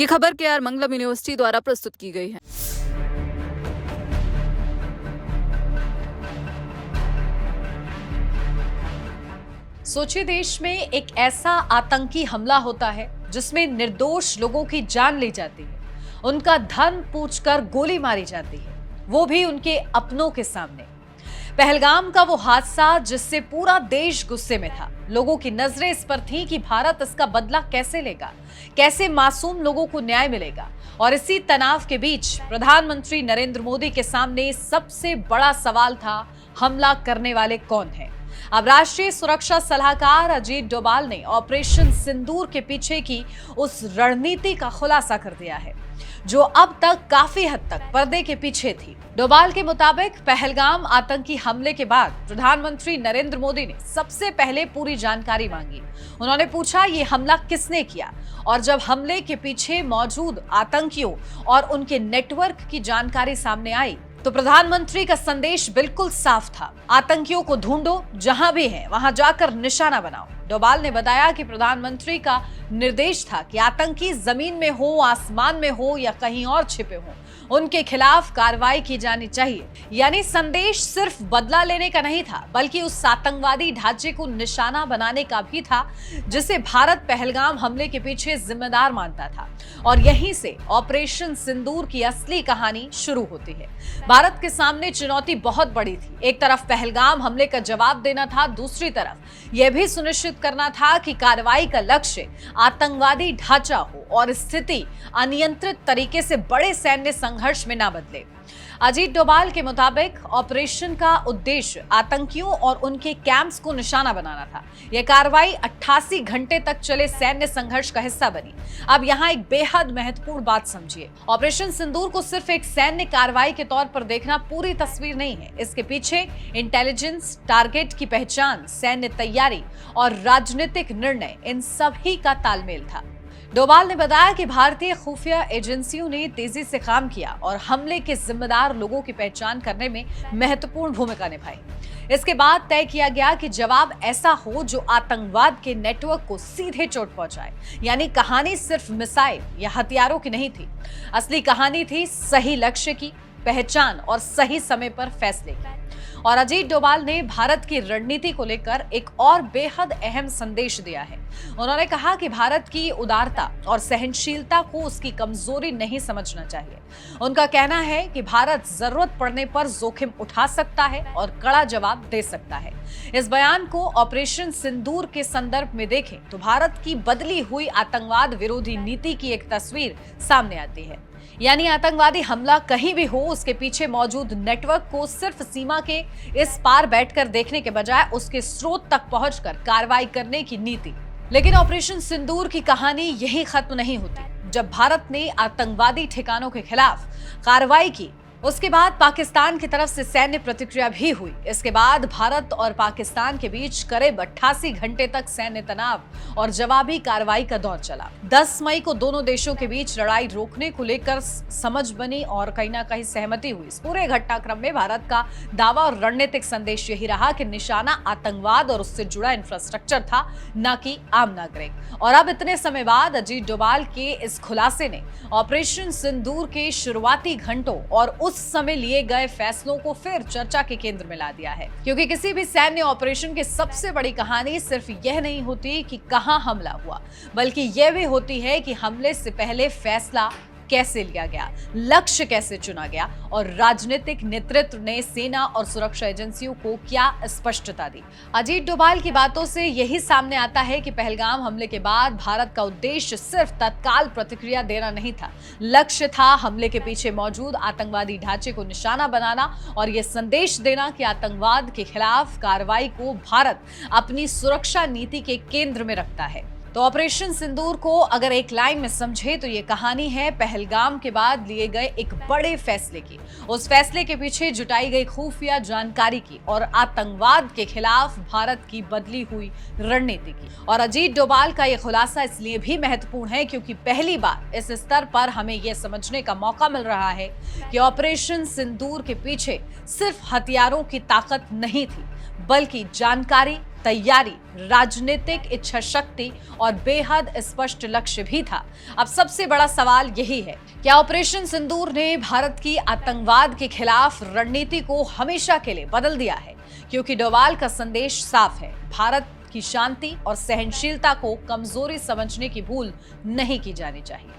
ये खबर केआर मंगलम यूनिवर्सिटी द्वारा प्रस्तुत की गई है। सोचिए, देश में एक ऐसा आतंकी हमला होता है जिसमें निर्दोष लोगों की जान ली जाती है, उनका धन पूछकर गोली मारी जाती है, वो भी उनके अपनों के सामने। पहलगाम का वो हादसा जिससे पूरा देश गुस्से में था। लोगों की नजरें इस पर थी कि भारत इसका बदला कैसे लेगा, कैसे मासूम लोगों को न्याय मिलेगा। और इसी तनाव के बीच प्रधानमंत्री नरेंद्र मोदी के सामने सबसे बड़ा सवाल था, हमला करने वाले कौन हैं। अब राष्ट्रीय सुरक्षा सलाहकार अजीत डोभाल ने ऑपरेशन सिंदूर के पीछे की उस रणनीति का खुलासा कर दिया है जो अब तक काफी हद तक पर्दे के पीछे थी। डोभाल के मुताबिक पहलगाम आतंकी हमले के बाद प्रधानमंत्री नरेंद्र मोदी ने सबसे पहले पूरी जानकारी मांगी। उन्होंने पूछा, ये हमला किसने किया, और जब हमले के पीछे मौजूद आतंकियों और उनके नेटवर्क की जानकारी सामने आई तो प्रधानमंत्री का संदेश बिल्कुल साफ था, आतंकियों को ढूंढो, जहां भी हैं वहां जाकर निशाना बनाओ। डोभाल ने बताया कि प्रधानमंत्री का निर्देश था कि आतंकी जमीन में हो, आसमान में हो या कहीं और छिपे हो, उनके खिलाफ कार्रवाई की जानी चाहिए। यानी संदेश सिर्फ बदला लेने का नहीं था, बल्कि उस आतंकवादी ढांचे को निशाना बनाने का भी था जिसे भारत पहलगाम हमले के पीछे जिम्मेदार मानता था। और यहीं से ऑपरेशन सिंदूर की असली कहानी शुरू होती है। भारत के सामने चुनौती बहुत बड़ी थी। एक तरफ पहलगाम हमले का जवाब देना था, दूसरी तरफ यह भी सुनिश्चित करना था कि कार्रवाई का लक्ष्य आतंकवादी ढांचा हो और स्थिति अनियंत्रित तरीके से बड़े सैन्य संघर्ष में न बदले। अजीत डोभाल के मुताबिक ऑपरेशन का उद्देश्य आतंकियों और उनके कैंप्स को निशाना बनाना था। यह कार्रवाई 88 घंटे तक चले सैन्य संघर्ष का हिस्सा बनी। अब यहाँ एक बेहद महत्वपूर्ण बात समझिए, ऑपरेशन सिंदूर को सिर्फ एक सैन्य कार्रवाई के तौर पर देखना पूरी तस्वीर नहीं है। इसके पीछे इंटेलिजेंस, टारगेट की पहचान, सैन्य तैयारी और राजनीतिक निर्णय, इन सभी का तालमेल था। डोभाल ने बताया कि भारतीय खुफिया एजेंसियों ने तेजी से काम किया और हमले के जिम्मेदार लोगों की पहचान करने में महत्वपूर्ण भूमिका निभाई। इसके बाद तय किया गया कि जवाब ऐसा हो जो आतंकवाद के नेटवर्क को सीधे चोट पहुंचाए। यानी कहानी सिर्फ मिसाइल या हथियारों की नहीं थी, असली कहानी थी सही लक्ष्य की पहचान और सही समय पर फैसले की। और अजीत डोभाल ने भारत की रणनीति को लेकर एक और बेहद अहम संदेश दिया है। उन्होंने कहा कि भारत की उदारता और सहनशीलता को उसकी कमजोरी नहीं समझना चाहिए। उनका कहना है कि भारत जरूरत पड़ने पर जोखिम उठा सकता है और कड़ा जवाब दे सकता है। इस बयान को ऑपरेशन सिंदूर के संदर्भ में देखें तो भारत की बदली हुई आतंकवाद विरोधी नीति की एक तस्वीर सामने आती है। यानी आतंकवादी हमला कहीं भी हो, उसके पीछे मौजूद नेटवर्क को सिर्फ सीमा के इस पार बैठकर देखने के बजाय उसके स्रोत तक पहुंचकर कार्रवाई करने की नीति। लेकिन ऑपरेशन सिंदूर की कहानी यही खत्म नहीं होती। जब भारत ने आतंकवादी ठिकानों के खिलाफ कार्रवाई की, उसके बाद पाकिस्तान की तरफ से सैन्य प्रतिक्रिया भी हुई। इसके बाद भारत और पाकिस्तान के बीच करीब 88 घंटे तक सैन्य तनाव और जवाबी कार्रवाई का दौर चला। 10 मई को दोनों देशों के बीच लड़ाई रोकने को लेकर समझ बनी और कहीं ना कहीं सहमति हुई। इस पूरे घटनाक्रम में भारत का दावा और रणनीतिक संदेश यही रहा कि निशाना आतंकवाद और उससे जुड़ा इंफ्रास्ट्रक्चर था, न कि आम नागरिक। और अब इतने समय बाद अजीत डोभाल के इस खुलासे ने ऑपरेशन सिंदूर के शुरुआती घंटों और उस समय लिए गए फैसलों को फिर चर्चा के केंद्र में ला दिया है। क्योंकि किसी भी सैन्य ऑपरेशन की सबसे बड़ी कहानी सिर्फ यह नहीं होती कि कहां हमला हुआ, बल्कि यह भी होती है कि हमले से पहले फैसला कैसे लिया गया, लक्ष्य कैसे चुना गया और राजनीतिक नेतृत्व ने सेना और सुरक्षा एजेंसियों को क्या स्पष्टता दी। अजीत डोभाल की बातों से यही सामने आता है कि पहलगाम हमले के बाद भारत का उद्देश्य सिर्फ तत्काल प्रतिक्रिया देना नहीं था। लक्ष्य था हमले के पीछे मौजूद आतंकवादी ढांचे को निशाना बनाना और यह संदेश देना कि आतंकवाद के खिलाफ कार्रवाई को भारत अपनी सुरक्षा नीति के केंद्र में रखता है। तो ऑपरेशन सिंदूर को अगर एक लाइन में समझे तो ये कहानी है पहलगाम के बाद लिए गए एक बड़े फैसले की, उस फैसले के पीछे जुटाई गई खुफिया जानकारी की और आतंकवाद के खिलाफ भारत की बदली हुई रणनीति की। और अजीत डोभाल का यह खुलासा इसलिए भी महत्वपूर्ण है क्योंकि पहली बार इस स्तर पर हमें यह समझने का मौका मिल रहा है कि ऑपरेशन सिंदूर के पीछे सिर्फ हथियारों की ताकत नहीं थी, बल्कि जानकारी, तैयारी, राजनीतिक इच्छा शक्ति और बेहद स्पष्ट लक्ष्य भी था। अब सबसे बड़ा सवाल यही है, क्या ऑपरेशन सिंदूर ने भारत की आतंकवाद के खिलाफ रणनीति को हमेशा के लिए बदल दिया है? क्योंकि डोवाल का संदेश साफ है, भारत की शांति और सहनशीलता को कमजोरी समझने की भूल नहीं की जानी चाहिए।